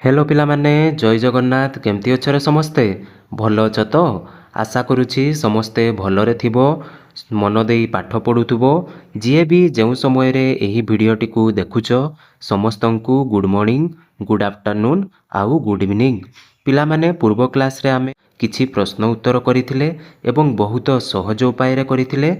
Hello पिलामाने जय जगन्नाथ केमती अछरे समस्ते भल अछ तो आशा करुछि समस्ते भलरे थिबो मन देई पाठ पढुथुबो जिए भी जेउ समय रे एही भिडियोटी को देखुछ समस्तंकु गुड मॉर्निंग गुड आफ्टरनून आउ गुड इवनिंग पिलामाने पूर्व क्लास रे आमे किछि प्रश्न उत्तर करिथिले एवं बहुत सहज उपाय रे करिथिले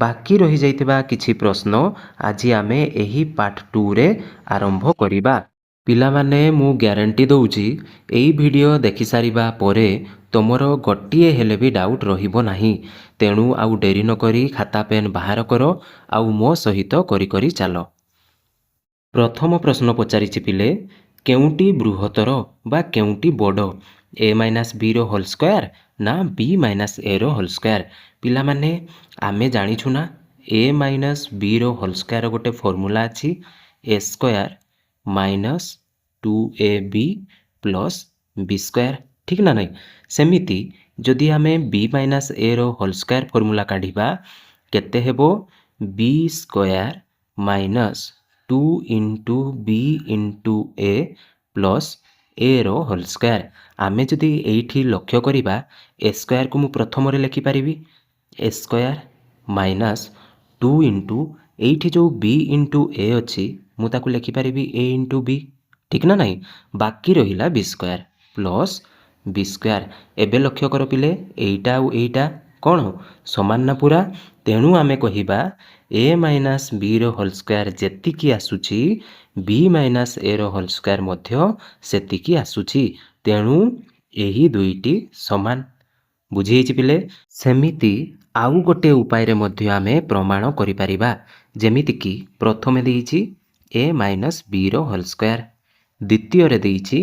बाकी रहि जाइतिबा किछि प्रश्न आजि आमे एही पार्ट 2 रे आरंभ करिबा। पिलामाने मु ग्यारंटी दउछि एई वीडियो देखि सारिबा परे तमरो गोटिए हेले भी डाउट रहिबो नाही। तेणु आउ डेरी न करी खाता पेन बाहर करो आउ मो सहित करी करी चालो। प्रथम प्रश्न पचारिछि पिले केउंटी बृहत्तर बा केउंटी बड़ ए माइनस बी रो होल स्क्वायर ना बी माइनस ए रो होल स्क्वायर। पिलामाने आमे जानिछु ना ए माइनस बी रो होल स्क्वायर गोटे फॉर्मूला अछि A square minus 2ab plus B square ठीक ना नहीं। सेमिति जदि आमे बी माइनस ए रो होल स्क्वायर फॉर्मूला काढिबा केते हेबो B square minus 2 into B into A plus A रो होल स्क्वायर। आमे जदि एठी लक्ष्य करिबा ए स्क्वायर को मु प्रथम रे लिखि परिबी ए स्क्वायर माइनस 2 इंटू एठी जो बी इंटू ए अछि मु ताकु लिखि परिबी ए इंटू बी ठीक ना नहीं। बाकी रहिला B square plus B square. एबे लक्ष्य कर पिले एटा आउ एटा कौन समान ना पूरा। तेणु आमे कहिबा ए माइनस बी रो होल स्क्वायर जेतिकी आसुची बी माइनस ए रो होल स्क्वायर मध्य सेतिकी आसुची। तेणु एही दुईटी समान बुझी हेछि पिले। सेमिति आउ गोटे उपाय रे मध्य आमे प्रमाण करि परिबा जेमिति की प्रथमे देइछि ए माइनस बी रो होल स्क्वायर द्वितीय रे देइछि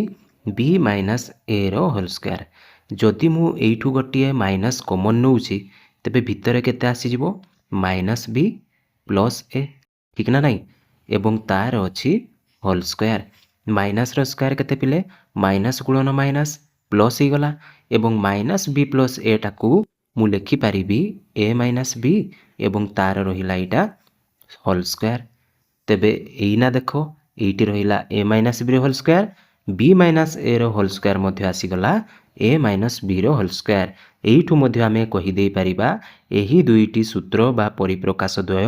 बी माइनस ए रो होल स्क्वायर। जदि मु एइठु गोटिए माइनस कॉमन नउछि तेबे भितरे केते आसी जिवो माइनस बी प्लस ए ठीक ना नहीं एवं तार अछि होल स्क्वायर। माइनस रो स्क्वायर केते पिले माइनस गुणन माइनस प्लस ही गला एवं माइनस बी प्लस ए टाकू मु लिखि पारिबी ए माइनस बी एवं तार रहिला एटा होल स्क्वायर। तेबे एइना देखो एइटी रहिला ए माइनस बी रो whole square B minus A रो होल स्क्वायर मध्य आसी गला ए माइनस बी रो होल स्क्वायर। एइठु मध्य आमे कहि देइ परिबा एही दुईटी सूत्र बा परिप्रकाश द्वय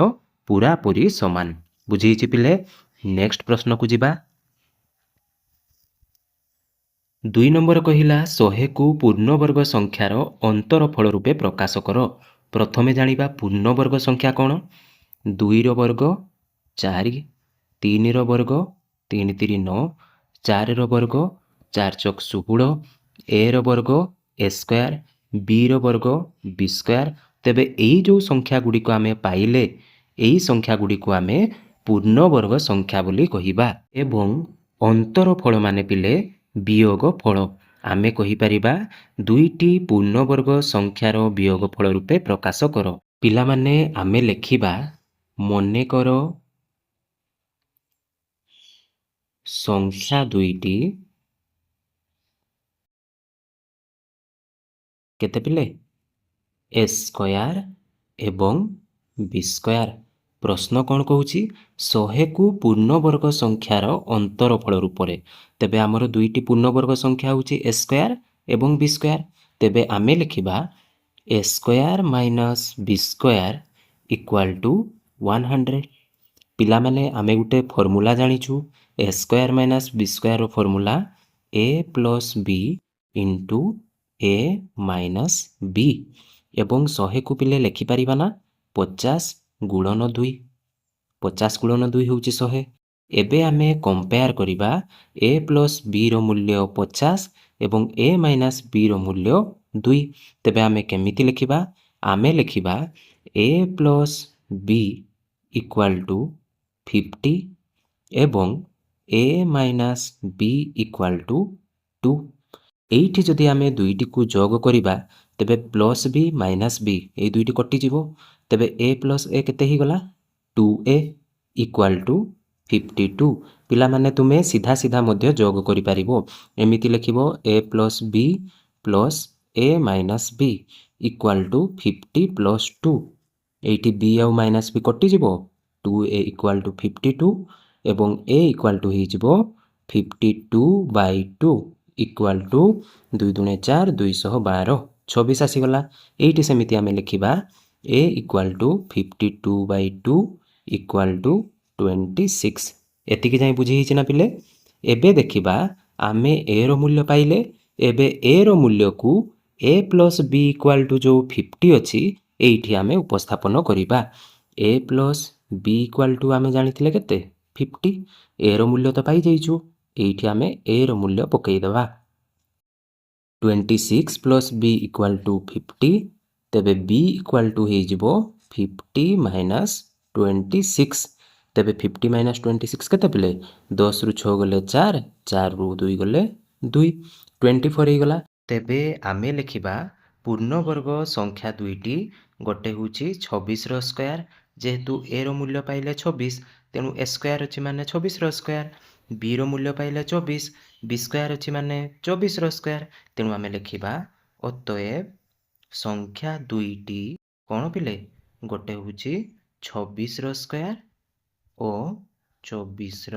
पूरा पूरी समान बुझी छि पिले। नेक्स्ट प्रश्न को जिबा। 2 नंबर कहिला 100 को पूर्ण वर्ग संख्यार अंतरफल रूपे प्रकाश करो। प्रथमे जानिबा पूर्ण वर्ग संख्या कोन 2 रो वर्ग 4 3 रो वर्ग 3 3 9 4 रो वर्ग 4 चौक 16 ए रो वर्ग ए स्क्वायर बी रो वर्ग बी स्क्वायर। तेबे एई जो संख्या गुडी को आमे पाइले एई संख्या गुडी को आमे पूर्ण वर्ग संख्या बोली कहिबा एवं अंतरफल माने पिले वियोग फल। आमे कहि परिबा दुईटी पूर्ण वर्ग संख्यार वियोग फल रूपे प्रकाश करो। पिला माने आमे लेखिबा मने करो संख्या दुईटी केते पिले ए स्क्वायर एवं बी स्क्वायर। प्रश्न कौन कहूची 100 को पूर्ण वर्ग संख्यार अंतरफल रूपरे। तेबे आमर दुईटी पूर्ण वर्ग संख्या होची ए स्क्वायर एवं बी स्क्वायर। तेबे आमे लिखिबा A square minus B square equal to 100। पिला माने आमे गुटे फॉर्मूला जानिछु A square minus B square रो formula A plus B into A minus B एवं 100 को पिले लिखि परिबा ना 50 गुणन 2 50 गुणन 2 होची 100। एबे आमे कंपेयर करिबा ए प्लस बी रो मूल्य 50 एवं ए माइनस बी रो मूल्य 2। तेबे आमे केमिति लिखिबा आमे लिखिबा ए प्लस बी इक्वल टू 50 एवं ए माइनस बी इक्वल टू 2। एइठी जदि आमे दुईटी को जोग करिबा तेबे प्लस बी माइनस बी ए दुईटी कटि जिवो। तेबे ए प्लस ए केते ही गला 2a इक्वल टू 52। पिला माने तुमे सीधा सीधा मध्य जोग करि परिबो एमिति लिखिबो a plus B plus a minus B equal to 50 plus 2। एइठी b आउ माइनस बी कटि जिवो 2a इक्वल टू 52 एवं a इक्वल टू ही जिवो 52/2 ଇକ୍ୱାଲ୍ ଟୁ 2 ଦୁणे 4 212 26 ଆସିଗଲା। ଏଇଠି ସେମିତି ଆମେ ଲେଖିବା a equal two 52/2 equal to 26। ଏତିକି ଯାଇ ବୁଝି ହେଇଛି ନା ପିଲେ? ଏବେ ଦେଖିବା ଆମେ a ର ମୂଲ୍ୟ ପାଇଲେ। ଏବେ a ର ମୂଲ୍ୟକୁ a plus b equal two ଯେଉଁ 50 ଅଛି ଏଇଠି ଆମେ ଉପସ୍ଥାପନ କରିବା। a plus b equal two ଆମେ ଜାଣିଥିଲେ କେତେ 50। a ର ମୂଲ୍ୟ ତ ପାଇଯାଇଛୁ, ଏଇଠି ଆମେ a ର ମୂଲ୍ୟ ପକାଇଦେବା। 26 ପ୍ଲସ୍ b ଇକ୍ୱାଲ୍ ଟୁ 50, ତେବେ b ଇକ୍ୱାଲ୍ ଟୁ ହେଇଯିବ 50 ମାଇନସ୍ 26। ତେବେ 50 ମାଇନସ୍ 26 କେତେ ପିଲେ? 10ରୁ 6 ଗଲେ 4, 4ରୁ 2 ଗଲେ 2, 24 ହେଇଗଲା। ତେବେ ଆମେ ଲେଖିବା ପୂର୍ଣ୍ଣବର୍ଗ ସଂଖ୍ୟା ଦୁଇଟି, ଗୋଟେ ହେଉଛି 26ର ସ୍କୋୟାର। ଯେହେତୁ a ର ମୂଲ୍ୟ ପାଇଲେ 26, ତେଣୁ a ସ୍କୋୟାର ଅଛି ମାନେ 26ର ସ୍କୋୟାର। b ର ମୂଲ୍ୟ ପାଇଲେ 24, b ସ୍କୋୟାର ଅଛି ମାନେ 24ର ସ୍କୋୟାର। ତେଣୁ ଆମେ ଲେଖିବା ଅତଏବ ସଂଖ୍ୟା ଦୁଇଟି କ'ଣ ପିଲେ? ଗୋଟେ ହେଉଛି 26ର ସ୍କୋୟାର ଓ 24ର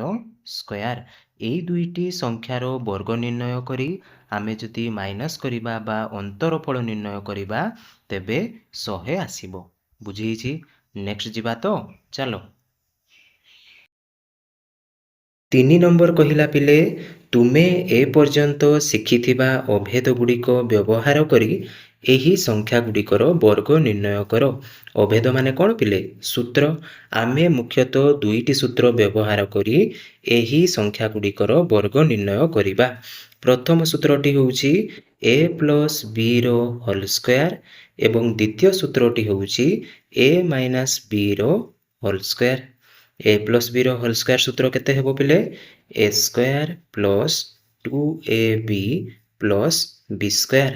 ସ୍କୋୟାର। ଏଇ ଦୁଇଟି ସଂଖ୍ୟାର ବର୍ଗ ନିର୍ଣ୍ଣୟ କରି ଆମେ ଯଦି ମାଇନସ୍ କରିବା ବା ଅନ୍ତରଫଳ ନିର୍ଣ୍ଣୟ କରିବା ତେବେ 100 ଆସିବ। ବୁଝି ହେଇଛି? ନେକ୍ସଟ ଯିବା ତ, ଚାଲ। 3 ନମ୍ବର କହିଲା ପିଲେ, ତୁମେ ଏପର୍ଯ୍ୟନ୍ତ ଶିଖିଥିବା ଅଭେଦ ଗୁଡ଼ିକ ବ୍ୟବହାର କରି ଏହି ସଂଖ୍ୟା ଗୁଡ଼ିକର ବର୍ଗ ନିର୍ଣ୍ଣୟ କର। ଅଭେଦ ମାନେ କ'ଣ ପିଲେ? ସୂତ୍ର। ଆମେ ମୁଖ୍ୟତଃ ଦୁଇଟି ସୂତ୍ର ବ୍ୟବହାର କରି ଏହି ସଂଖ୍ୟା ଗୁଡ଼ିକର ବର୍ଗ ନିର୍ଣ୍ଣୟ କରିବା। ପ୍ରଥମ ସୂତ୍ରଟି ହେଉଛି a ପ୍ଲସ୍ bର ହୋଲ୍ ସ୍କୋୟାର ଏବଂ ଦ୍ୱିତୀୟ ସୂତ୍ରଟି ହେଉଛି a ମାଇନସ୍ bର ହୋଲ୍ ସ୍କୋୟାର। a ପ୍ଲସ୍ bର ହୋଲ୍ ସ୍କୋୟାର ସୂତ୍ର କେତେ ହେବ ପିଲେ? a square plus 2ab plus b square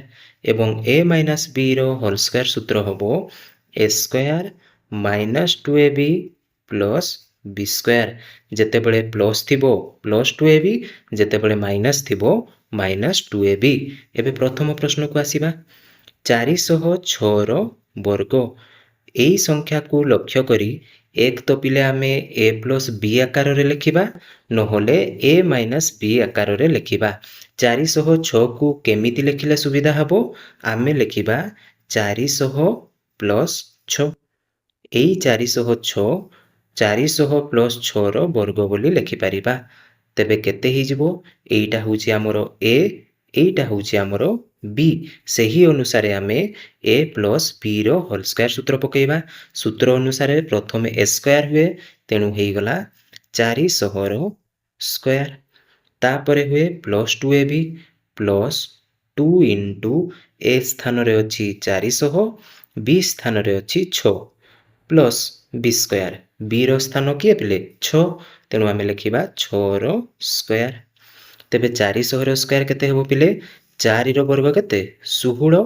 ଏବଂ a ମାଇନସ୍ bର ହୋଲ୍ ସ୍କୋୟାର ସୂତ୍ର ହେବ a square minus 2ab plus b square. ଯେତେବେଳେ ପ୍ଲସ୍ ଥିବ ପ୍ଲସ୍ 2ab, ଯେତେବେଳେ ମାଇନସ୍ ଥିବ ମାଇନସ୍ 2ab। ଏବେ ପ୍ରଥମ ପ୍ରଶ୍ନକୁ ଆସିବା। 406ର ବର୍ଗ। ଏଇ ସଂଖ୍ୟାକୁ ଲକ୍ଷ୍ୟ କରି ଏକ ତ ପିଲେ ଆମେ a ପ୍ଲସ୍ b ଆକାରରେ ଲେଖିବା, ନହେଲେ a ମାଇନସ୍ b ଆକାରରେ ଲେଖିବା। 406କୁ କେମିତି ଲେଖିଲେ ସୁବିଧା ହେବ? ଆମେ ଲେଖିବା 400 ପ୍ଲସ୍ 6। ଏଇ 406 400 ପ୍ଲସ୍ 6ର ବର୍ଗ ବୋଲି ଲେଖିପାରିବା। ତେବେ କେତେ ହେଇଯିବ? ଏଇଟା ହେଉଛି ଆମର a, ଏଇଟା ହେଉଛି ଆମର b। ସେହି ଅନୁସାରେ ଆମେ a ପ୍ଲସ୍ bର ହୋଲ୍ ସ୍କୋୟାର ସୂତ୍ର ପକାଇବା। ସୂତ୍ର ଅନୁସାରେ ପ୍ରଥମେ a ସ୍କୋୟାର ହୁଏ, ତେଣୁ ହେଇଗଲା 400ର ସ୍କୋୟାର। ତାପରେ ହୁଏ plus 2ab plus 2 into a ସ୍ଥାନରେ ଅଛି 400, b ସ୍ଥାନରେ ଅଛି 6 ପ୍ଲସ୍ b ସ୍କୋୟାର। bର ସ୍ଥାନ କିଏ ପିଲେ? 6, ତେଣୁ ଆମେ ଲେଖିବା 6ର ସ୍କୋୟାର। ତେବେ 400ର ସ୍କୋୟାର କେତେ ହେବ ପିଲେ? 4ର ବର୍ଗ କେତେ? 16।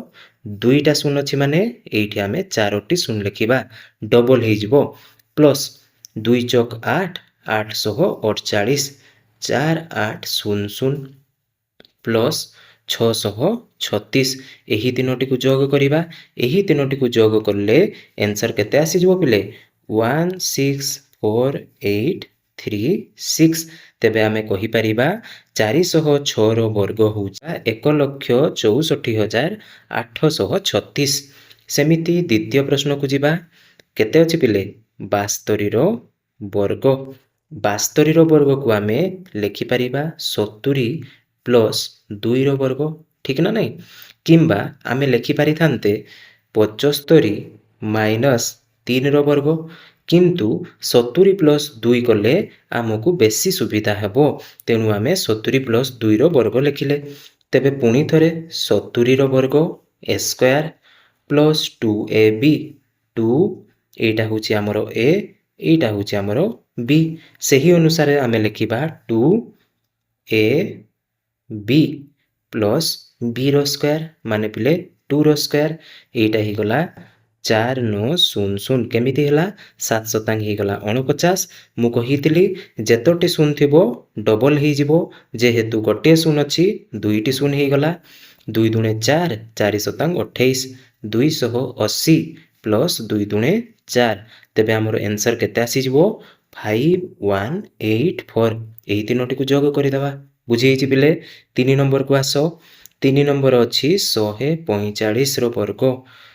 ଦୁଇଟା ଶୂନ ଅଛି ମାନେ ଏଇଠି ଆମେ 4ଟି ଶୂନ ଲେଖିବା, ଡବଲ ହେଇଯିବ। ପ୍ଲସ୍ 2 ଚକ 8, 848, 4800 ପ୍ଲସ୍ 636। ଏହି ତିନୋଟିକୁ ଯୋଗ କରିବା। ଏହି ତିନୋଟିକୁ ଯୋଗ କଲେ ଆନ୍ସର କେତେ ଆସିଯିବ ପିଲେ? 164,836। ତେବେ ଆମେ କହିପାରିବା 406ର ବର୍ଗ ହେଉଛି 1,64,836। ସେମିତି ଦ୍ୱିତୀୟ ପ୍ରଶ୍ନକୁ ଯିବା। କେତେ ଅଛି ପିଲେ? 72ର ବର୍ଗ। 72ର ବର୍ଗକୁ ଆମେ ଲେଖିପାରିବା 70 ପ୍ଲସ୍ 2ର ବର୍ଗ, ଠିକ୍ ନା ନାହିଁ? କିମ୍ବା ଆମେ ଲେଖିପାରିଥାନ୍ତେ 75 ମାଇନସ୍ 3ର ବର୍ଗ। କିନ୍ତୁ 70 ପ୍ଲସ୍ 2 କଲେ ଆମକୁ ବେଶୀ ସୁବିଧା ହେବ, ତେଣୁ ଆମେ 70 ପ୍ଲସ୍ 2ର ବର୍ଗ ଲେଖିଲେ। ତେବେ ପୁଣି ଥରେ 70ର ବର୍ଗ a ସ୍କୋୟାର ପ୍ଲସ୍ 2ab, 2 ଏଇଟା ହେଉଛି ଆମର a, ଏଇଟା ହେଉଛି ଆମର b। ସେହି ଅନୁସାରେ ଆମେ ଲେଖିବା 2ab ପ୍ଲସ୍ bର ସ୍କୋୟାର ମାନେ ପିଲେ 2ର ସ୍କୋୟାର। ଏଇଟା ହେଇଗଲା 4900। କେମିତି ହେଲା? 7 ଶତାଂଶ ହେଇଗଲା 49। ମୁଁ କହିଥିଲି ଯେତୋଟି ଶୂନ ଥିବ ଡବଲ ହେଇଯିବ। ଯେହେତୁ ଗୋଟିଏ ଶୂନ ଅଛି, ଦୁଇଟି ଶୂନ ହେଇଗଲା। 2 ଦୁଣେ 4, 4 ଶତାଂଶ 28, 280 ପ୍ଲସ୍ 2 ଦୁଣେ 4। ତେବେ ଆମର ଆନ୍ସର କେତେ ଆସିଯିବ? 5184। ଏହି ତିନୋଟିକୁ ଯୋଗ କରିଦେବା। ବୁଝିହେଇଛି ପିଲେ। 3 ନମ୍ବରକୁ ଆସ। 3 ନମ୍ବର ଅଛି 145ର ବର୍ଗ।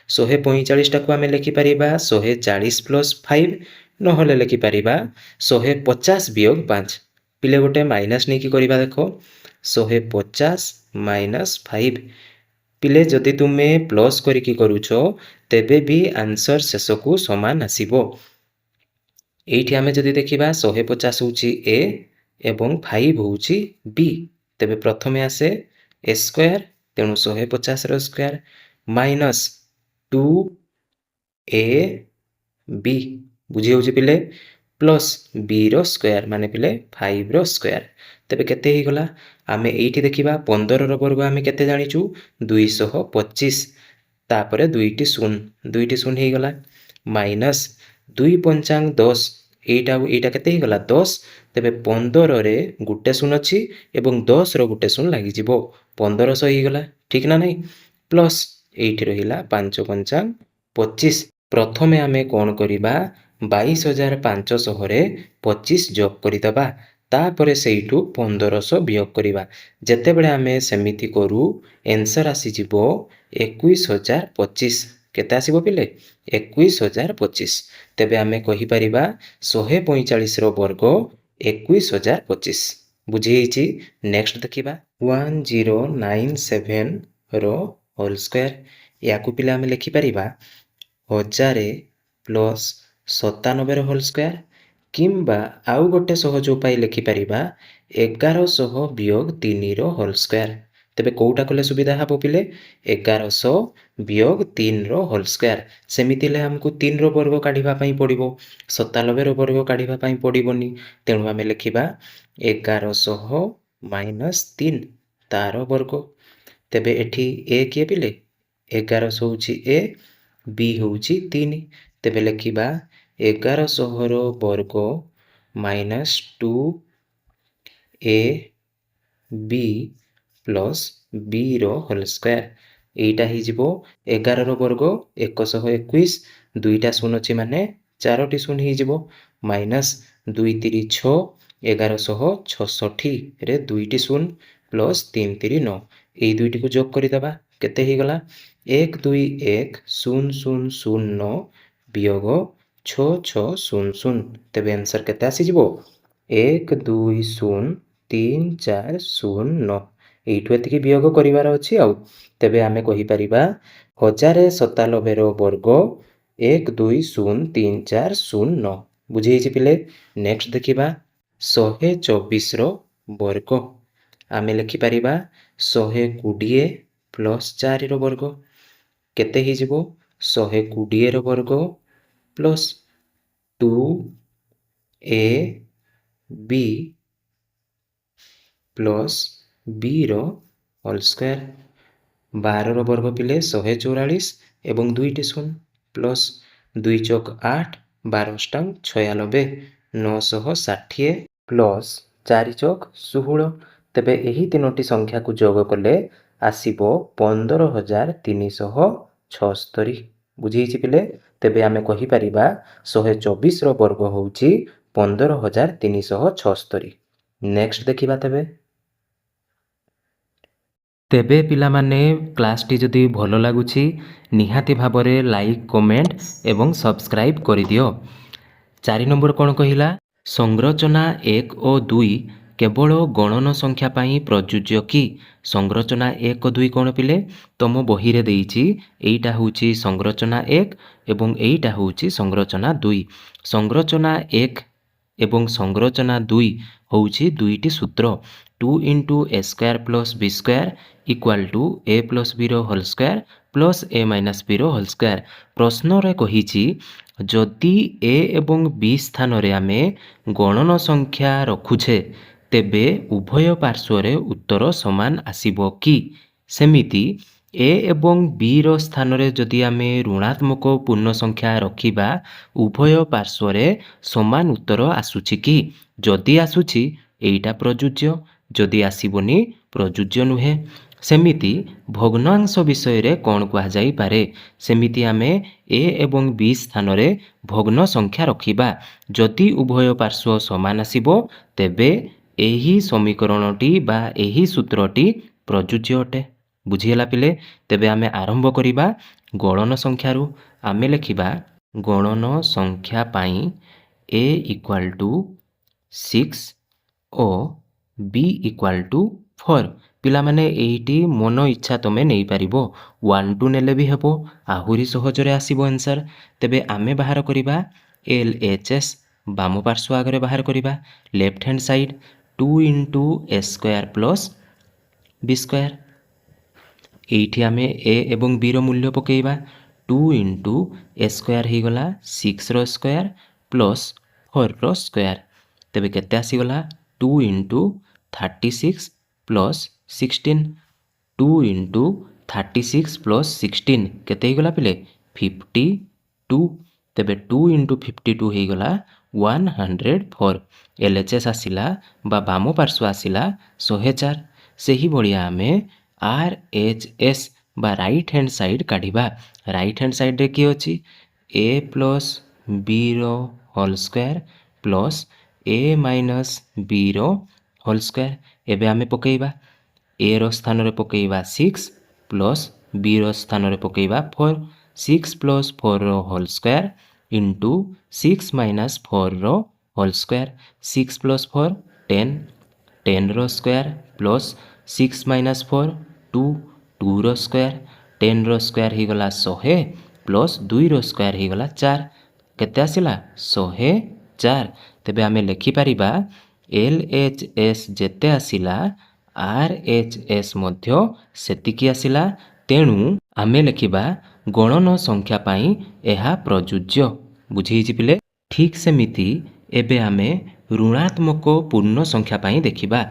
145ଟାକୁ ଆମେ ଲେଖିପାରିବା 140 ପ୍ଲସ୍ 5, ନହେଲେ ଲେଖିପାରିବା 150 ବିୟୋଗ 5। ପିଲେ ଗୋଟେ ମାଇନସ୍ ନେଇକି କରିବା ଦେଖ, 150 ମାଇନସ୍ 5। ପିଲେ ଯଦି ତୁମେ ପ୍ଲସ୍ କରିକି କରୁଛ ତେବେ ବି ଆନ୍ସର ଶେଷକୁ ସମାନ ଆସିବ। ଏଇଠି ଆମେ ଯଦି ଦେଖିବା 150 ହେଉଛି ଏ ଏବଂ 5 ହେଉଛି ବି। ତେବେ ପ୍ରଥମେ ଆସେ ଏ ସ୍କୋୟାର, ତେଣୁ 150ର ସ୍କୋୟାର ମାଇନସ୍ 2 ଏ ବି, ବୁଝି ହେଉଛି ପିଲେ, ପ୍ଲସ୍ ବିର ସ୍କୋୟାର ମାନେ ପିଲେ 5ର ସ୍କୋୟାର। ତେବେ କେତେ ହେଇଗଲା? ଆମେ ଏଇଠି ଦେଖିବା 15ର ବର୍ଗ ଆମେ କେତେ ଜାଣିଛୁ? 225, ତାପରେ 2ଟି ଶୂନ, 2ଟି ଶୂନ ହେଇଗଲା, ମାଇନସ୍ 2 ପଞ୍ଚାଙ୍ଗ 10, ଏଇଟା କେତେ ହେଇଗଲା? 10। ତେବେ 15ରେ ଗୋଟେ ଶୂନ ଅଛି ଏବଂ 10ର ଗୋଟେ ଶୂନ ଲାଗିଯିବ, 1500 ହେଇଗଲା, ଠିକ୍ ନା ନାହିଁ? ପ୍ଲସ୍ ଏଇଠି ରହିଲା 5 ପଞ୍ଚାଙ୍ଗ 25। ପ୍ରଥମେ ଆମେ କ'ଣ କରିବା? 22,500ରେ 25 ଯୋଗ କରିଦେବା, ତାପରେ ସେଇଠୁ 1500 ବିୟୋଗ କରିବା। ଯେତେବେଳେ ଆମେ ସେମିତି କରୁ ଏନ୍ସର୍ ଆସିଯିବ 21,025। କେତେ ଆସିବ ପିଲେ? 21,025। ତେବେ ଆମେ କହିପାରିବା 145ର ବର୍ଗ 21,025। ବୁଝିହେଇଛି? ନେକ୍ସଟ ଦେଖିବା 1097ର ହୋଲ୍ ସ୍କୋୟାର। ୟାକୁ ପିଲା ଆମେ ଲେଖିପାରିବା 1000 ପ୍ଲସ୍ 97ର ହୋଲ୍ ସ୍କୋୟାର, କିମ୍ବା ଆଉ ଗୋଟେ ସହଜ ଉପାୟ ଲେଖିପାରିବା 1100 ବିୟୋଗ 3ର ହୋଲ୍ ସ୍କୋୟାର। ତେବେ କେଉଁଟା କଲେ ସୁବିଧା ହେବ ପିଲେ? 1100 ବିୟୋଗ 3ର ହୋଲ୍ ସ୍କୋୟାର। ସେମିତି ହେଲେ ଆମକୁ 3ର ବର୍ଗ କାଢ଼ିବା ପାଇଁ ପଡ଼ିବ, 97ର ବର୍ଗ କାଢ଼ିବା ପାଇଁ ପଡ଼ିବନି। ତେଣୁ ଆମେ ଲେଖିବା 1100 ମାଇନସ୍ 3 ତାର ବର୍ଗ। ତେବେ ଏଠି ଏ କିଏ ପିଲେ? 1100 ହେଉଛି ଏ, ବି ହେଉଛି 3। ତେବେ ଲେଖିବା 1100ର ବର୍ଗ ମାଇନସ୍ 2 ଏ ବି ପ୍ଲସ୍ ବିର ହୋଲ୍ ସ୍କୋୟାର। ଏଇଟା ହେଇଯିବ 11ର ବର୍ଗ 121, 2ଟା ଶୂନ ଅଛି ମାନେ 4ଟି ଶୂନ ହେଇଯିବ, ମାଇନସ୍ 2 3 6, 1166ରେ 2ଟି ଶୂନ ପ୍ଲସ୍ 3 3 9, ଏଇ ଦୁଇଟିକୁ ଯୋଗ କରିଦେବା, କେତେ ହେଇଗଲା? 1 2 1 0 0 0 9 ବିୟୋଗ 6 6 0 0। ତେବେ ଆନ୍ସର୍ କେତେ ଆସିଯିବ? 1 2 0 3 4 0 9। ଏଇଠୁ ଏତିକି ବିୟୋଗ କରିବାର ଅଛି ଆଉ। ତେବେ ଆମେ କହିପାରିବା 1097ର ବର୍ଗ 1 2 0 3 4 0 9। ବୁଝିହେଇଛି ପିଲେ? ନେକ୍ସଟ ଦେଖିବା 124ର ବର୍ଗ। ଆମେ ଲେଖିପାରିବା 120 ପ୍ଲସ୍ 4ର ବର୍ଗ। କେତେ ହେଇଯିବ? 120ର ବର୍ଗ ପ୍ଲସ୍ 2 ଏ ବି ପ୍ଲସ୍ ବିର ହୋଲ୍ ସ୍କୋୟାର। 12ର ବର୍ଗ ପିଲେ 144 ଏବଂ 2ଟି ଶୂନ ପ୍ଲସ୍ 2 ଚକ 8, 12 ଅଷ୍ଟାଙ୍ଗ 96, 960 ପ୍ଲସ୍ 4 ଚକ 16। ତେବେ ଏହି ତିନୋଟି ସଂଖ୍ୟାକୁ ଯୋଗ କଲେ ଆସିବ 15,376। ବୁଝିହେଇଛି ପିଲେ? ତେବେ ଆମେ କହିପାରିବା 124ର ବର୍ଗ ହେଉଛି 15,376। ନେକ୍ସଟ ଦେଖିବା ତେବେ ପିଲାମାନେ କ୍ଲାସ୍ଟି ଯଦି ଭଲ ଲାଗୁଛି ନିହାତି ଭାବରେ ଲାଇକ୍, କମେଣ୍ଟ ଏବଂ ସବସ୍କ୍ରାଇବ୍ କରିଦିଅ। 4 ନମ୍ବର କ'ଣ କହିଲା? ସଂରଚନା 1 ଓ 2 କେବଳ ଗଣନ ସଂଖ୍ୟା ପାଇଁ ପ୍ରଯୁଜ୍ୟ କି? ସଂରଚନା 1 ଓ 2 କ'ଣ ପିଲେ? ତମ ବହିରେ ଦେଇଛି ଏଇଟା ହେଉଛି ସଂରଚନା 1 ଏବଂ ଏଇଟା ହେଉଛି ସଂରଚନା 2। ସଂରଚନା 1 ଏବଂ ସଂରଚନା 2 ହେଉଛି ଦୁଇଟି ସୂତ୍ର, 2 × A square plus B square equal to A plus ବିର whole square plus A minus ବିର ହୋଲ୍ ସ୍କୋୟାର। ପ୍ରଶ୍ନରେ କହିଛି ଯଦି ଏ ଏବଂ ବି ସ୍ଥାନରେ ଆମେ ଗଣନ ସଂଖ୍ୟା ରଖୁଛେ ତେବେ ଉଭୟ ପାର୍ଶ୍ୱରେ ଉତ୍ତର ସମାନ ଆସିବ କି? ସେମିତି ଏ ଏବଂ ବିର ସ୍ଥାନରେ ଯଦି ଆମେ ଋଣାତ୍ମକ ପୂର୍ଣ୍ଣ ସଂଖ୍ୟା ରଖିବା ଉଭୟ ପାର୍ଶ୍ୱରେ ସମାନ ଉତ୍ତର ଆସୁଛି କି? ଯଦି ଆସୁଛି ଏଇଟା ପ୍ରଯୁଜ୍ୟ, ଯଦି ଆସିବନି ପ୍ରଯୁଜ୍ୟ ନୁହେଁ। ସେମିତି ଭଗ୍ନାଂଶ ବିଷୟରେ କ'ଣ କୁହାଯାଇପାରେ? ସେମିତି ଆମେ ଏ ଏବଂ ବି ସ୍ଥାନରେ ଭଗ୍ନ ସଂଖ୍ୟା ରଖିବା, ଯଦି ଉଭୟ ପାର୍ଶ୍ୱ ସମାନ ଆସିବ ତେବେ ଏହି ସମୀକରଣଟି ବା ଏହି ସୂତ୍ରଟି ପ୍ରଯୁଜ୍ୟ ଅଟେ। ବୁଝିଗଲା ପିଲେ? ତେବେ ଆମେ ଆରମ୍ଭ କରିବା ଗଣନ ସଂଖ୍ୟାରୁ। ଆମେ ଲେଖିବା ଗଣନ ସଂଖ୍ୟା ପାଇଁ a equal two 6 O b equal two 4। ପିଲାମାନେ ଏଇଠି ମନ ଇଚ୍ଛା ତମେ ନେଇପାରିବ, 1 2 ନେଲେ ବି ହେବ, ଆହୁରି ସହଜରେ ଆସିବ ଆନ୍ସର। ତେବେ ଆମେ ବାହାର କରିବା LHS। ବାମ ପାର୍ଶ୍ୱ ଆଗରେ ବାହାର କରିବା left hand side 2 into a square plus b square. এইଠି ଆମେ a ଏବଂ b ର ମୂଲ୍ୟ ପକାଇବା 2 ଇଣ୍ଟୁ a ସ୍କୋୟାର ହେଇଗଲା 6ର ସ୍କୋୟାର ପ୍ଲସ୍ 4ର ସ୍କୋୟାର। ତେବେ କେତେ ଆସିଗଲା 2 ଇଣ୍ଟୁ 36 ପ୍ଲସ୍ 16। 2 ଇଣ୍ଟୁ 36 ପ୍ଲସ୍ 16 କେତେ ହେଇଗଲା ପିଲେ 52। ତେବେ 2 ଇଣ୍ଟୁ 52 ହେଇଗଲା 104। LHS ଆସିଲା ବା ବାମ ପାର୍ଶ୍ୱ ଆସିଲା 104। ସେହିଭଳିଆ ଆମେ RHS ବା ରାଇଟ୍ ହ୍ୟାଣ୍ଡ ସାଇଡ୍ କାଢ଼ିବା। ରାଇଟ୍ ହ୍ୟାଣ୍ଡ ସାଇଡ୍ରେ କିଏ ଅଛି a ପ୍ଲସ୍ bର whole square plus a minus bର ହୋଲ୍ ସ୍କୋୟାର। ଏବେ ଆମେ ପକାଇବା aର ସ୍ଥାନରେ ପକାଇବା 6 ପ୍ଲସ୍ bର ସ୍ଥାନରେ ପକାଇବା 4। 6 ପ୍ଲସ୍ 4ର ହୋଲ୍ ସ୍କୋୟାର ଇଣ୍ଟୁ 6 ମାଇନସ୍ 4ର ହୋଲ୍ ସ୍କୋୟାର। 6 ପ୍ଲସ୍ 4 10, 10ର ସ୍କୋୟାର ପ୍ଲସ୍ 6 ମାଇନସ୍ 4 2, 2ର ସ୍କୋୟାର। 10ର ସ୍କୋୟାର ହେଇଗଲା 100 ପ୍ଲସ୍ 2ର ସ୍କୋୟାର ହେଇଗଲା 4। କେତେ ଆସିଲା 104। ତେବେ ଆମେ ଲେଖିପାରିବା LHS ଯେତେ ଆସିଲା RHS ମଧ୍ୟ ସେତିକି ଆସିଲା। ତେଣୁ ଆମେ ଲେଖିବା ଗଣନ ସଂଖ୍ୟା ପାଇଁ ଏହା ପ୍ରଯୁଜ୍ୟ। ବୁଝିହେଇଛି ପିଲେ? ଠିକ୍ ସେମିତି ଏବେ ଆମେ ଋଣାତ୍ମକ ପୂର୍ଣ୍ଣ ସଂଖ୍ୟା ପାଇଁ ଦେଖିବା।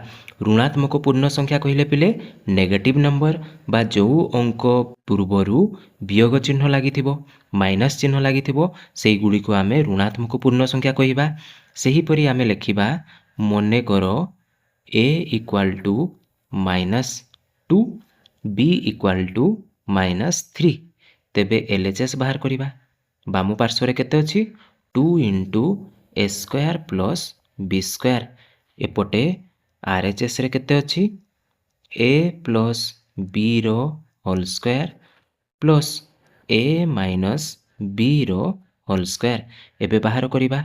ଋଣାତ୍ମକ ପୂର୍ଣ୍ଣ ସଂଖ୍ୟା କହିଲେ ପିଲେ ନେଗେଟିଭ୍ ନମ୍ବର ବା ଯେଉଁ ଅଙ୍କ ପୂର୍ବରୁ ବିୟୋଗ ଚିହ୍ନ ଲାଗିଥିବ, ମାଇନସ୍ ଚିହ୍ନ ଲାଗିଥିବ, ସେଇଗୁଡ଼ିକୁ ଆମେ ଋଣାତ୍ମକ ପୂର୍ଣ୍ଣ ସଂଖ୍ୟା କହିବା। ସେହିପରି ଆମେ ଲେଖିବା ମନେକର a equal two -2 b equal two -3। ତେବେ LHS ବାହାର କରିବା। ବାମ ପାର୍ଶ୍ୱରେ କେତେ ଅଛି 2 into a square plus b square. ଏପଟେ RHSରେ କେତେ ଅଛି a ପ୍ଲସ୍ bର whole square plus a minus bର ହୋଲ୍ ସ୍କୋୟାର। ଏବେ ବାହାର କରିବା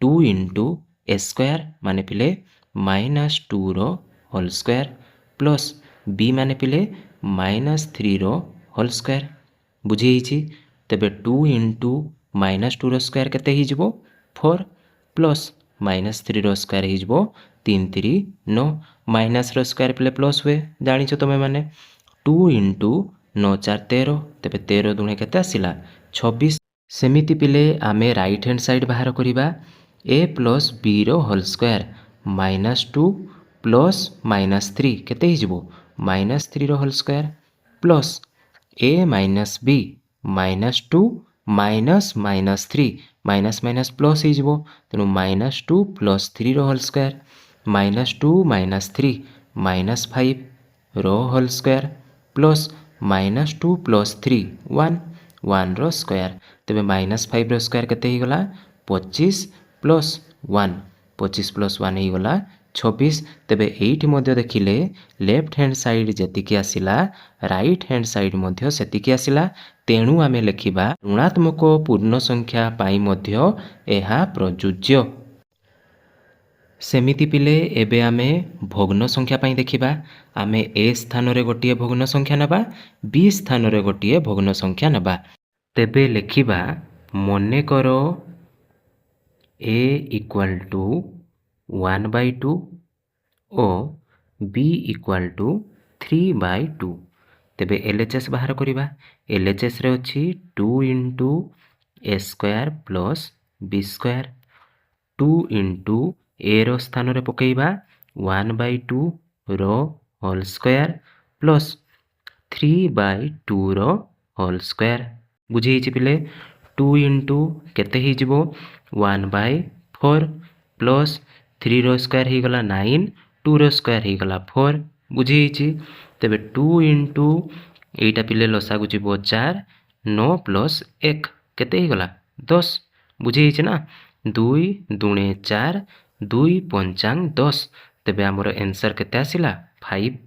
2 ଇଣ୍ଟୁ a ସ୍କୋୟାର ମାନେ ପିଲେ -2ର ହୋଲ୍ ସ୍କୋୟାର ପ୍ଲସ୍ b ମାନେ ପିଲେ -3ର ହୋଲ୍ ସ୍କୋୟାର। ବୁଝିହେଇଛି? ତେବେ 2 ଇଣ୍ଟୁ -2ର ସ୍କୋୟାର କେତେ ହେଇଯିବ 4 ପ୍ଲସ୍ -3ର ସ୍କୋୟାର ହେଇଯିବ 3 3 9। ମାଇନସ୍ର ସ୍କୋୟାର ପିଲେ ପ୍ଲସ୍ ହୁଏ, ଜାଣିଛ ତୁମେମାନେ। 2 ଇଣ୍ଟୁ 9 4 13। ତେବେ 13 ଦୁଣେ କେତେ ଆସିଲା 26। ସେମିତି ପିଲେ ଆମେ ରାଇଟ୍ ହ୍ୟାଣ୍ଡ ସାଇଡ୍ ବାହାର କରିବା a ପ୍ଲସ୍ bର ହୋଲ୍ ସ୍କୋୟାର -2 ପ୍ଲସ୍ -3 କେତେ ହେଇଯିବ -3ର whole square plus a minus b -2 minus -3 minus minus plus ହେଇଯିବ। ତେଣୁ -2 ପ୍ଲସ୍ 3ର ହୋଲ୍ ସ୍କୋୟାର -2 -3 -5ର ହୋଲ୍ ସ୍କୋୟାର ପ୍ଲସ୍ -2 ପ୍ଲସ୍ 3 1, 1ର ସ୍କୋୟାର। ତେବେ -5ର ସ୍କୋୟାର କେତେ ହେଇଗଲା 25 ପ୍ଲସ୍ 1, 25 ପ୍ଲସ୍ 1 ହେଇଗଲା 26। ତେବେ ଏଇଠି ମଧ୍ୟ ଦେଖିଲେ ଲେଫ୍ଟ ହ୍ୟାଣ୍ଡ ସାଇଡ୍ ଯେତିକି ଆସିଲା ରାଇଟ୍ ହ୍ୟାଣ୍ଡ ସାଇଡ୍ ମଧ୍ୟ ସେତିକି ଆସିଲା। ତେଣୁ ଆମେ ଲେଖିବା ଋଣାତ୍ମକ ପୂର୍ଣ୍ଣ ସଂଖ୍ୟା ପାଇଁ ମଧ୍ୟ ଏହା ପ୍ରଯୁଜ୍ୟ। ସେମିତି ପିଲେ ଏବେ ଆମେ ଭଗ୍ନ ସଂଖ୍ୟା ପାଇଁ ଦେଖିବା। ଆମେ a ସ୍ଥାନରେ ଗୋଟିଏ ଭଗ୍ନ ସଂଖ୍ୟା ନେବା, b ସ୍ଥାନରେ ଗୋଟିଏ ଭଗ୍ନ ସଂଖ୍ୟା ନେବା। ତେବେ ଲେଖିବା ମନେକର a ଇକ୍ୱାଲ୍ ଟୁ 1/2 ଓ b ଇକ୍ୱାଲ୍ ଟୁ 3/2। ତେବେ LHS ବାହାର କରିବା। LHSରେ ଅଛି 2 into a square plus b square. 2 into aର ସ୍ଥାନରେ ପକାଇବା 1/2ର ହୋଲ୍ ସ୍କୋୟାର ପ୍ଲସ୍ 3/2ର ହୋଲ୍ ସ୍କୋୟାର। ବୁଝିହେଇଛି ପିଲେ? 2 ଇଣ୍ଟୁ କେତେ ହେଇଯିବ 1/4 ପ୍ଲସ୍ 3ର ସ୍କୋୟାର ହେଇଗଲା 9, 2ର ସ୍କୋୟାର ହେଇଗଲା 4। ବୁଝିହେଇଛି? ତେବେ 2 ଇଣ୍ଟୁ ଏଇଟା ପିଲେ ଲସାଗୁ ଯିବ 4, 9 ପ୍ଲସ୍ 1 କେତେ ହେଇଗଲା 10। ବୁଝିହେଇଛି ନା? 2 ଦୁଣେ 4, 2 ପଞ୍ଚାଙ୍ଗ 10। ତେବେ ଆମର ଆନ୍ସର୍ କେତେ ଆସିଲା 5।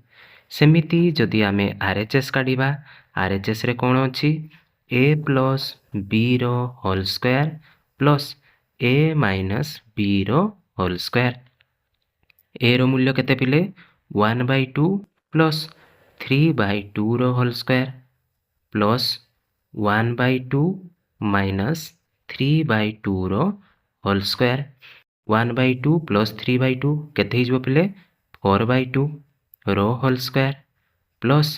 ସେମିତି ଯଦି ଆମେ RHS କାଢ଼ିବା, RHSରେ କ'ଣ ଅଛି a ପ୍ଲସ୍ bର whole square plus a minus bର ହୋଲ୍ ସ୍କୋୟାର। ଏର ମୂଲ୍ୟ କେତେ ପିଲେ 1/2 ପ୍ଲସ୍ 3/2ର ହୋଲ୍ ସ୍କୋୟାର ପ୍ଲସ୍ 1/2 ମାଇନସ୍ 3/2ର ହୋଲ୍ ସ୍କୋୟାର। 1/2 ପ୍ଲସ୍ 3/2 କେତେ ହେଇଯିବ ପିଲେ 4/2 ର ହୋଲ୍ ସ୍କୋୟାର ପ୍ଲସ୍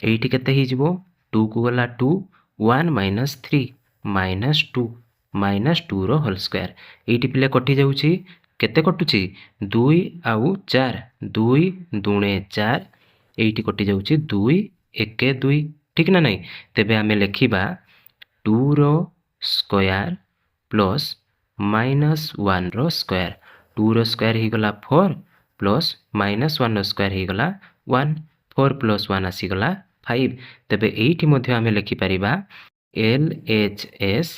ଏଇଠି କେତେ ହେଇଯିବ 2କୁ ଗଲା 2 1 ମାଇନସ୍ 3 ମାଇନସ୍ 2 ମାଇନସ୍ 2ର ହୋଲ୍ ସ୍କୋୟାର। ଏଇଠି ପିଲେ କଟି ଯାଉଛି, କେତେ କଟୁଛି 2 ଆଉ 4, 2 ଦୁଣେ 4, ଏଇଠି କଟି ଯାଉଛି 2 1 2, ଠିକ୍ ନା ନାହିଁ? ତେବେ ଆମେ ଲେଖିବା 2ର ସ୍କୋୟାର ପ୍ଲସ୍ ମାଇନସ୍ 1ର ସ୍କୋୟାର। 2ର ସ୍କୋୟାର ହେଇଗଲା 4 ପ୍ଲସ୍ ମାଇନସ୍ 1ର ସ୍କୋୟାର ହେଇଗଲା 1, 4 ପ୍ଲସ୍ 1 ଆସିଗଲା 5। ତେବେ ଏଇଠି ମଧ୍ୟ ଆମେ ଲେଖିପାରିବା LHS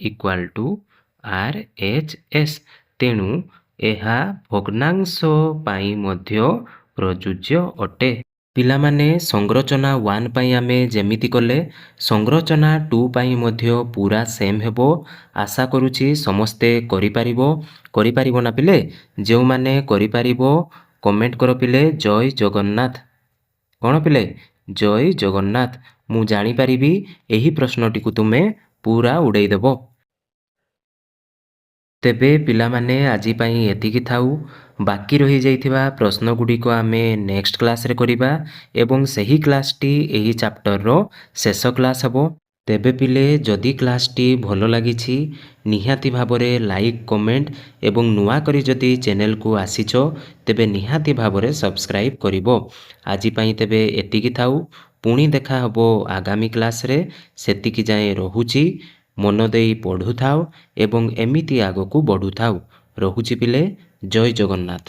ଇକ୍ୱାଲ୍ ଟୁ RHS। ତେଣୁ ଏହା ଭଗ୍ନାଂଶ ପାଇଁ ମଧ୍ୟ ପ୍ରଯୁଜ୍ୟ ଅଟେ। ପିଲାମାନେ ସଂରଚନା 1 ପାଇଁ ଆମେ ଯେମିତି କଲେ ସଂରଚନା 2 ପାଇଁ ମଧ୍ୟ ପୁରା ସେମ୍ ହେବ। ଆଶା କରୁଛି ସମସ୍ତେ କରିପାରିବ ନା ପିଲେ? ଯେଉଁମାନେ କରିପାରିବ କମେଣ୍ଟ କର ପିଲେ ଜୟ ଜଗନ୍ନାଥ। କ'ଣ ପିଲେ ଜୟ ଜଗନ୍ନାଥ। ମୁଁ ଜାଣିପାରିବି ଏହି ପ୍ରଶ୍ନଟିକୁ ତୁମେ ପୁରା ଉଡ଼େଇଦେବ। ତେବେ ପିଲାମାନେ ଆଜି ପାଇଁ ଏତିକି ଥାଉ। ବାକି ରହିଯାଇଥିବା ପ୍ରଶ୍ନଗୁଡ଼ିକ ଆମେ ନେକ୍ସଟ କ୍ଲାସ୍ରେ କରିବା ଏବଂ ସେହି କ୍ଲାସ୍ଟି ଏହି ଚାପ୍ଟରର ଶେଷ କ୍ଲାସ୍ ହେବ। ତେବେ ପିଲେ ଯଦି କ୍ଲାସ୍ଟି ଭଲ ଲାଗିଛି ନିହାତି ଭାବରେ ଲାଇକ୍ କମେଣ୍ଟ ଏବଂ ନୂଆ କରି ଯଦି ଚ୍ୟାନେଲକୁ ଆସିଛ ତେବେ ନିହାତି ଭାବରେ ସବସ୍କ୍ରାଇବ୍ କରିବ। ଆଜି ପାଇଁ ତେବେ ଏତିକି ଥାଉ। ପୁଣି ଦେଖା ହେବ ଆଗାମୀ କ୍ଲାସ୍ରେ। ସେତିକି ଯାଏଁ ରହୁଛି। ମନ ଦେଇ ପଢ଼ୁଥାଉ ଏବଂ ଏମିତି ଆଗକୁ ବଢ଼ୁଥାଉ। ରହୁଛି ପିଲେ ଜୟ ଜଗନ୍ନାଥ।